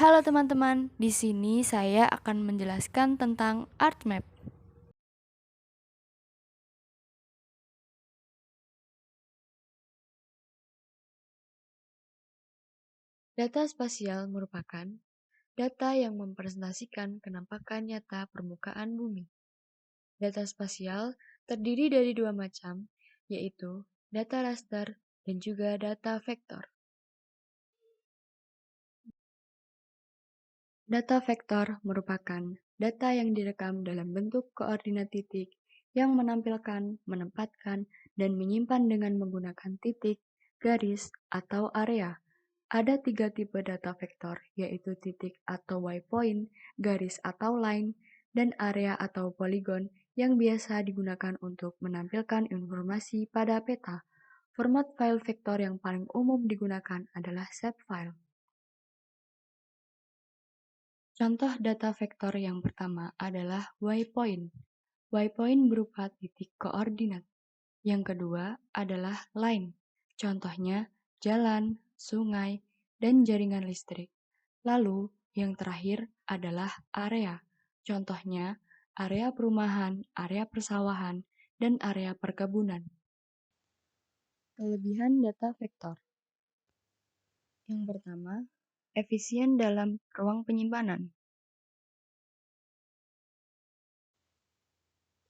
Halo teman-teman, di sini saya akan menjelaskan tentang art map. Data spasial merupakan data yang mempresentasikan kenampakan nyata permukaan bumi. Data spasial terdiri dari dua macam, yaitu data raster dan juga data vektor. Data vektor merupakan data yang direkam dalam bentuk koordinat titik yang menampilkan, menempatkan, dan menyimpan dengan menggunakan titik, garis, atau area. Ada tiga tipe data vektor, yaitu titik atau waypoint, garis atau line, dan area atau poligon yang biasa digunakan untuk menampilkan informasi pada peta. Format file vektor yang paling umum digunakan adalah shapefile. Contoh data vektor yang pertama adalah waypoint. Waypoint berupa titik koordinat. Yang kedua adalah line. Contohnya jalan, sungai, dan jaringan listrik. Lalu yang terakhir adalah area. Contohnya area perumahan, area persawahan, dan area perkebunan. Kelebihan data vektor. Yang pertama, efisien dalam ruang penyimpanan.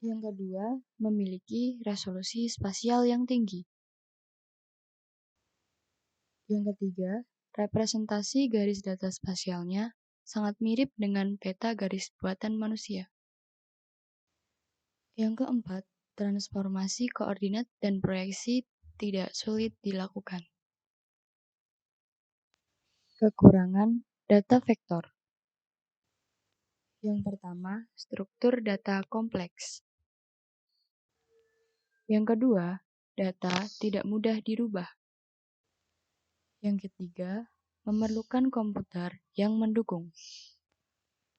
Yang kedua, memiliki resolusi spasial yang tinggi. Yang ketiga, representasi garis data spasialnya sangat mirip dengan peta garis buatan manusia. Yang keempat, transformasi koordinat dan proyeksi tidak sulit dilakukan. Kekurangan data vektor. Yang pertama, struktur data kompleks. Yang kedua, data tidak mudah dirubah. Yang ketiga, memerlukan komputer yang mendukung.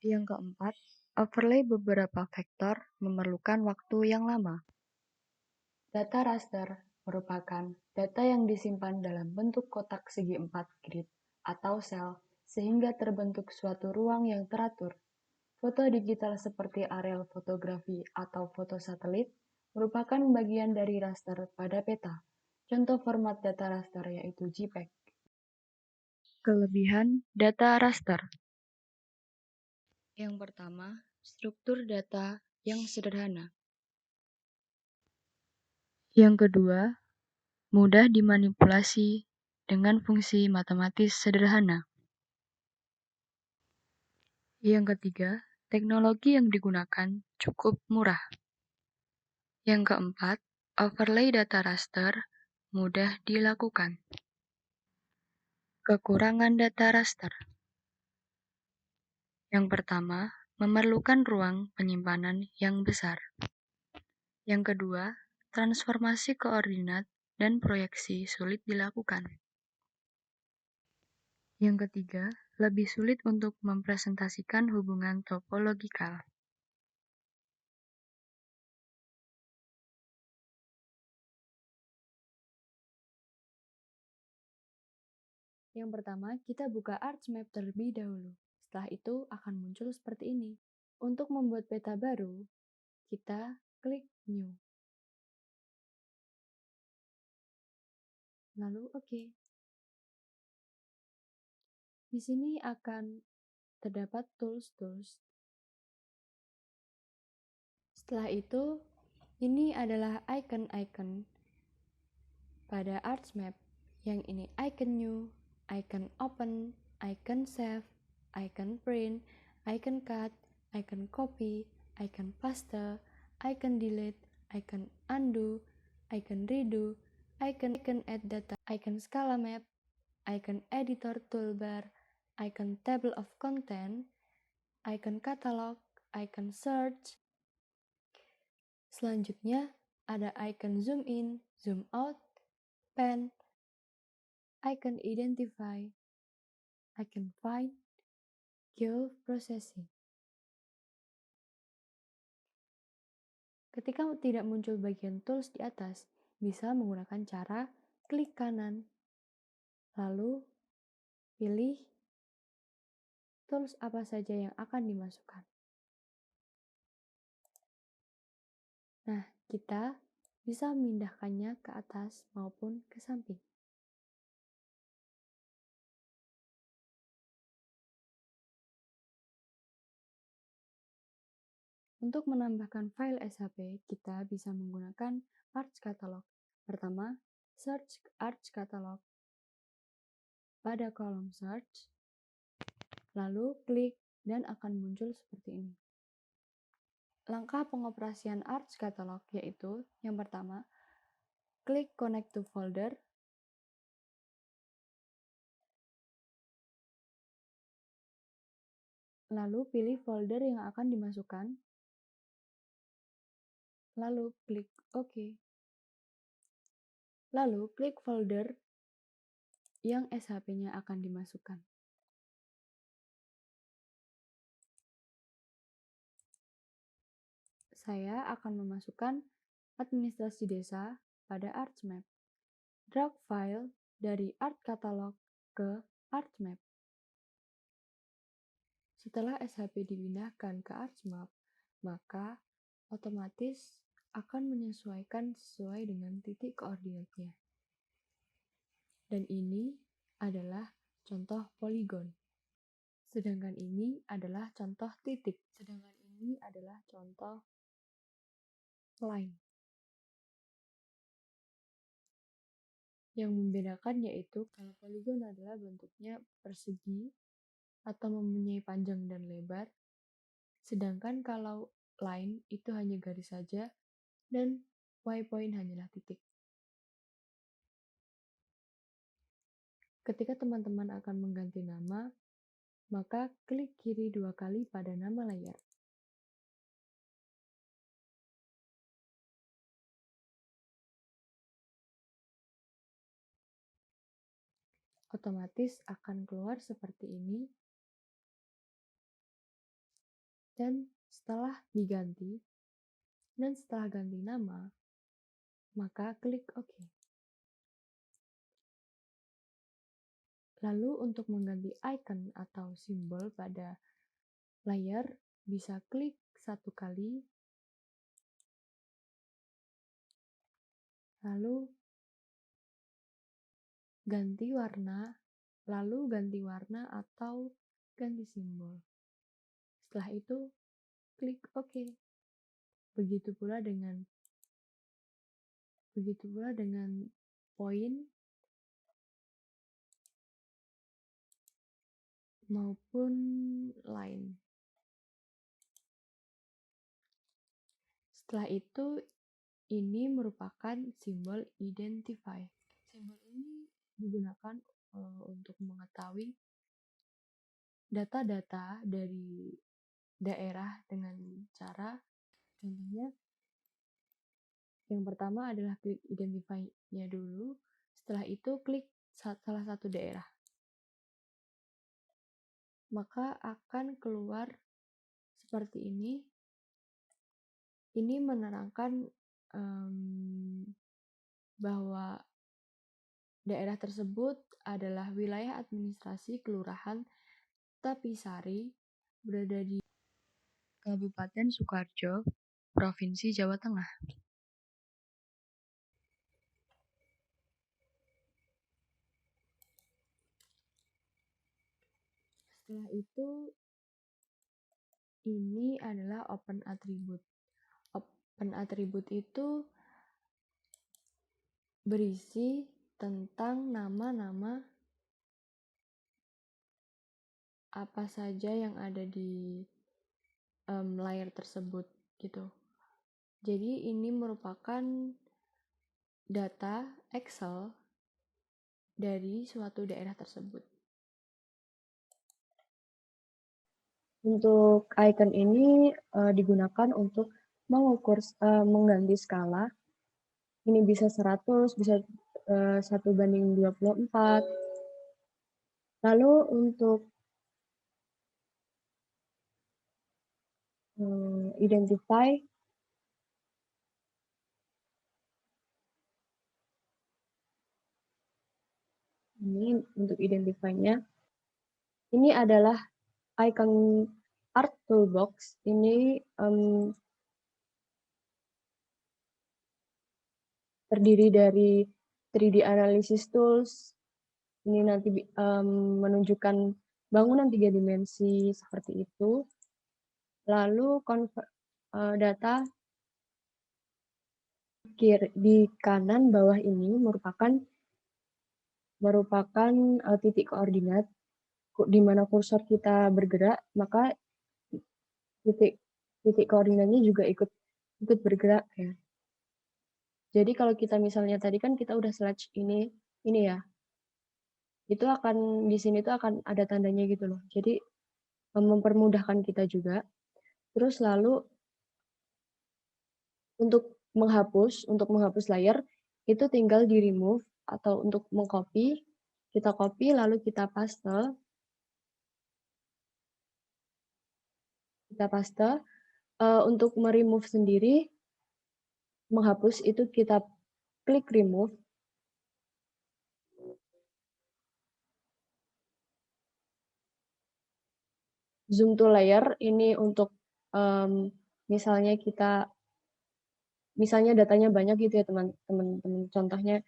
Yang keempat, overlay beberapa vektor memerlukan waktu yang lama. Data raster merupakan data yang disimpan dalam bentuk kotak segi empat grid atau sel sehingga terbentuk suatu ruang yang teratur. Foto digital seperti aerial fotografi atau foto satelit merupakan bagian dari raster pada peta. Contoh format data raster yaitu JPEG. Kelebihan data raster. Yang pertama, struktur data yang sederhana. Yang kedua, mudah dimanipulasi dengan fungsi matematis sederhana. Yang ketiga, teknologi yang digunakan cukup murah. Yang keempat, overlay data raster mudah dilakukan. Kekurangan data raster. Yang pertama, memerlukan ruang penyimpanan yang besar. Yang kedua, transformasi koordinat dan proyeksi sulit dilakukan. Yang ketiga, lebih sulit untuk mempresentasikan hubungan topologikal. Yang pertama, kita buka ArchMap terlebih dahulu. Setelah itu akan muncul seperti ini. Untuk membuat peta baru, kita klik New. Lalu OK. Di sini akan terdapat tools. Setelah itu, ini adalah icon-icon pada ArchMap. Yang ini icon New, icon Open, icon Save, icon Print, icon Cut, icon Copy, icon Paste, icon Delete, icon Undo, icon Redo, icon Add Data, icon Scala Map, icon Editor Toolbar, icon Table of Content, icon Catalog, icon Search. Selanjutnya ada icon Zoom In, Zoom Out, Pen, icon Identify, icon Find, Geoprocessing. Ketika tidak muncul bagian tools di atas, bisa menggunakan cara klik kanan, lalu pilih tools apa saja yang akan dimasukkan. Nah, kita bisa memindahkannya ke atas maupun ke samping. Untuk menambahkan file SHP, kita bisa menggunakan Arch Catalog. Pertama, search Arch Catalog pada kolom search, lalu klik dan akan muncul seperti ini. Langkah pengoperasian Arch Catalog yaitu yang pertama, klik Connect to Folder, lalu pilih folder yang akan dimasukkan, lalu klik OK. Lalu klik folder yang SHP-nya akan dimasukkan. Saya akan memasukkan administrasi desa pada ArchMap. Drag file dari Arch Catalog ke ArchMap. Setelah SHP dipindahkan ke ArchMap, maka otomatis akan menyesuaikan sesuai dengan titik koordinatnya. Dan ini adalah contoh poligon. Sedangkan ini adalah contoh titik. Sedangkan ini adalah contoh line. Yang membedakan yaitu kalau poligon adalah bentuknya persegi atau mempunyai panjang dan lebar, sedangkan kalau line itu hanya garis saja dan y-point hanyalah titik. Ketika teman-teman akan mengganti nama, maka klik kiri 2 kali pada nama layar. Otomatis akan keluar seperti ini. Dan setelah diganti, dan setelah ganti nama, maka klik OK. Lalu untuk mengganti icon atau simbol pada layar, bisa klik 1 kali, lalu ganti warna, lalu ganti warna atau ganti simbol. Setelah itu, klik OK. Begitu pula dengan poin maupun line. Setelah itu, ini merupakan simbol identify. Simbol ini digunakan untuk mengetahui data-data dari daerah dengan cara, contohnya, yang pertama adalah klik identify-nya dulu, setelah itu klik salah satu daerah. Maka akan keluar seperti ini. Ini menerangkan bahwa daerah tersebut adalah wilayah administrasi Kelurahan Tapisari, berada di Kabupaten Sukoharjo, Provinsi Jawa Tengah. Setelah itu, ini adalah open attribute. Open attribute itu berisi tentang nama-nama apa saja yang ada di layar tersebut gitu. Jadi ini merupakan data Excel dari suatu daerah tersebut. Untuk icon ini digunakan untuk mengukur mengganti skala. Ini bisa 100, bisa 1:24. Lalu untuk identify, ini untuk identify-nya, ini adalah icon art toolbox ini terdiri dari 3D analysis tools. Ini nanti menunjukkan bangunan 3 dimensi seperti itu. Lalu data di kanan bawah ini merupakan titik koordinat di mana kursor kita bergerak, maka titik koordinatnya juga ikut bergerak ya. Jadi kalau kita misalnya tadi kan kita udah select ini ya, itu akan di sini tuh akan ada tandanya gitu loh. Jadi mempermudahkan kita juga. Terus lalu untuk menghapus layer itu tinggal di remove atau untuk mengcopy, kita copy lalu kita paste. Untuk meremove sendiri, menghapus itu kita klik remove. Zoom to layer ini untuk misalnya datanya banyak gitu ya teman-teman, contohnya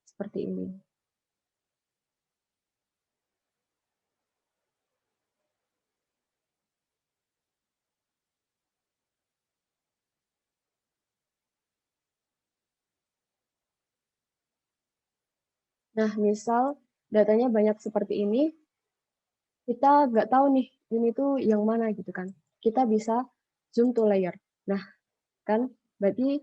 seperti ini. Nah, misal datanya banyak seperti ini, kita nggak tahu nih, ini tuh yang mana gitu kan. Kita bisa zoom to layer. Nah, kan berarti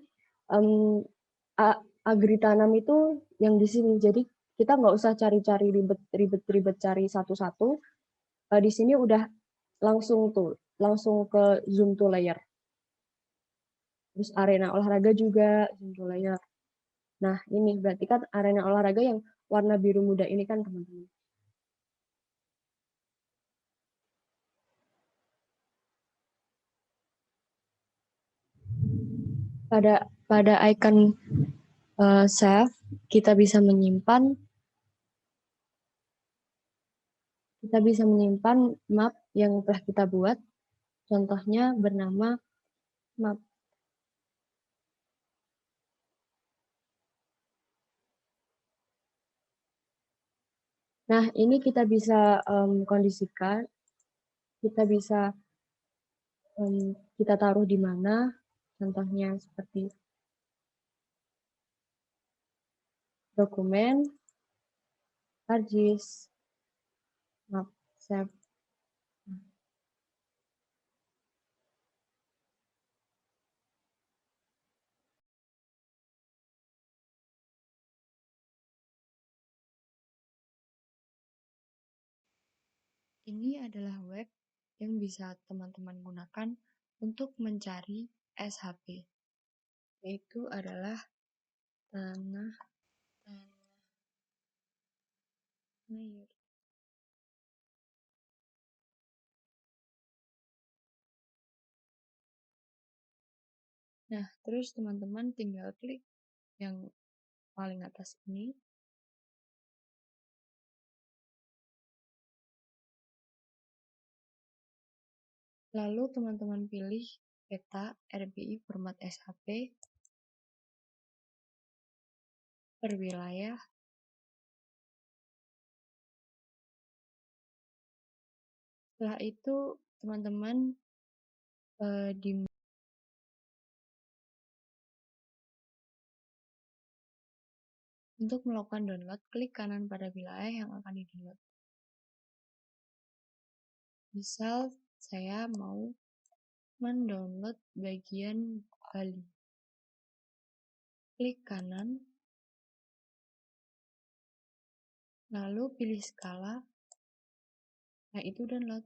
agritanam itu yang di sini. Jadi kita nggak usah cari-cari ribet cari satu-satu. Di sini udah langsung ke zoom to layer. Terus arena olahraga juga zoom to layer. Nah, ini berarti kan arena olahraga yang warna biru muda ini kan, teman-teman. Pada icon save, kita bisa menyimpan map yang telah kita buat. Contohnya bernama map. Nah, ini kita bisa kondisikan, kita bisa kita taruh di mana, contohnya seperti dokumen, ArcGIS, map, save. Ini adalah web yang bisa teman-teman gunakan untuk mencari SHP, yaitu adalah tanah air. Nah, terus teman-teman tinggal klik yang paling atas ini. Lalu teman-teman pilih peta RBI format SHP per wilayah. Setelah itu teman-teman untuk melakukan download, klik kanan pada wilayah yang akan di-download. Misal saya mau mendownload bagian Bali. Klik kanan, lalu pilih skala, nah itu download.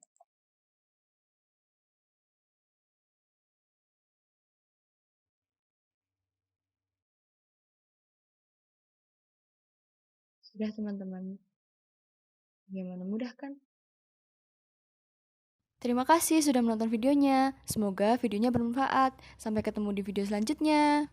Sudah teman-teman, bagaimana mudah kan? Terima kasih sudah menonton videonya. Semoga videonya bermanfaat. Sampai ketemu di video selanjutnya.